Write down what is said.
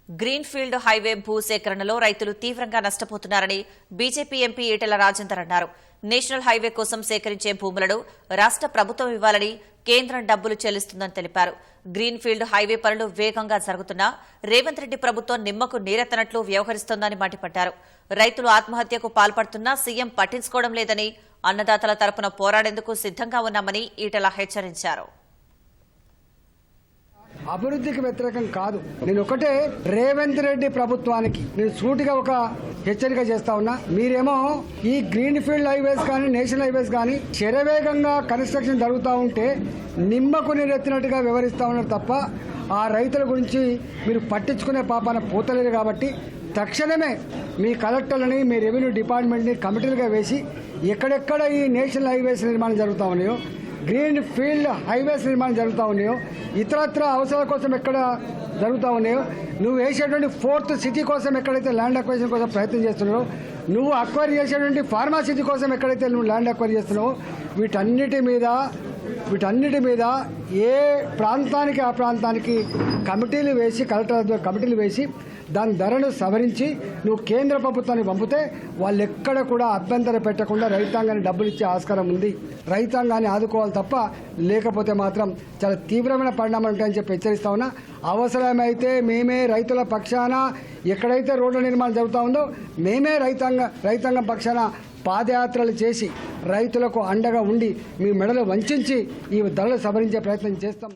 Greenfield highway భూసేకరణలో రైతులు తీవ్రంగా నష్టపోతున్నారని BJP MP Etela Rajender అన్నారు. నేషనల్ హైవే కోసం సేకరించే భూములను రాష్ట్ర ప్రభుత్వం ఇవ్వాలని కేంద్రం డబ్బులు చెల్లిస్తుందని తెలిపారు. గ్రీన్ఫీల్డ్ హైవే పనులు వేగంగా జరుగుతున్నా రేవంత్ రెడ్డి ప్రభుత్వం నిమ్మకు నీరెత్తనట్లు వ్యవహరిస్తోందని మండిపడ్డారు. రైతులు ఆత్మహత్యకు పాల్పడుతున్నా సీఎం పట్టించుకోవడం లేదని, అన్నదాతల తరపున పోరాడేందుకు సిద్ధంగా ఉన్నామని ఈటెల హెచ్చరించారు. అభివృద్ధికి వ్యతిరేకం కాదు. నేను ఒకటే రేవంత్ రెడ్డి ప్రభుత్వానికి నేను సూటిగా ఒక హెచ్చరిక చేస్తా ఉన్నా. మీరేమో ఈ గ్రీన్ ఫీల్డ్ హైవేస్ కానీ నేషనల్ హైవేస్ కానీ శరవేగంగా కన్స్ట్రక్షన్ జరుగుతూ ఉంటే నిమ్మకు నీరెత్తినట్టుగా వ్యవహరిస్తూ ఉన్నారు తప్ప ఆ రైతుల గురించి మీరు పట్టించుకునే పాపాన పోతలేరు. కాబట్టి తక్షణమే మీ కలెక్టర్లని, మీ రెవెన్యూ డిపార్ట్మెంట్ని కమిటీలుగా వేసి ఎక్కడెక్కడ ఈ నేషనల్ హైవేస్ నిర్మాణం జరుగుతూ ఉన్నాయో, గ్రీన్ ఫీల్డ్ హైవేస్ నిర్మాణం జరుగుతూ ఉన్నాయో, ఇతరత్ర అవసరాల కోసం ఎక్కడ జరుగుతూ ఉన్నాయో, నువ్వు వేసేటువంటి 4th సిటీ కోసం ఎక్కడైతే ల్యాండ్ అక్వైజేషన్ కోసం ప్రయత్నం చేస్తున్నావో, నువ్వు అక్వైర్ చేసేటువంటి ఫార్మా సిటీ కోసం ఎక్కడైతే నువ్వు ల్యాండ్ అక్వైర్ చేస్తున్నావో, వీటన్నిటి మీద ఏ ప్రాంతానికి ఆ ప్రాంతానికి కమిటీలు వేసి, కలెక్టర్ కమిటీలు వేసి దాని ధరను సవరించి నువ్వు కేంద్ర ప్రభుత్వానికి పంపితే వాళ్ళు ఎక్కడ కూడా అభ్యంతరం పెట్టకుండా రైతాంగాన్ని డబ్బులు ఇచ్చే ఆస్కారం ఉంది. రైతాంగాన్ని ఆదుకోవాలి తప్ప లేకపోతే మాత్రం చాలా తీవ్రమైన పరిణామాలు ఉంటాయని చెప్పి హెచ్చరిస్తా ఉన్నా. అవసరమైతే మేమే రైతుల పక్షాన ఎక్కడైతే రోడ్ల నిర్మాణం జరుగుతూ ఉందో మేమే రైతాంగం పక్షాన పాదయాత్రలు చేసి రైతులకు అండగా ఉండి మీ మెడలు వంచి ఈ ధరలు సవరించే ప్రయత్నం చేస్తాం.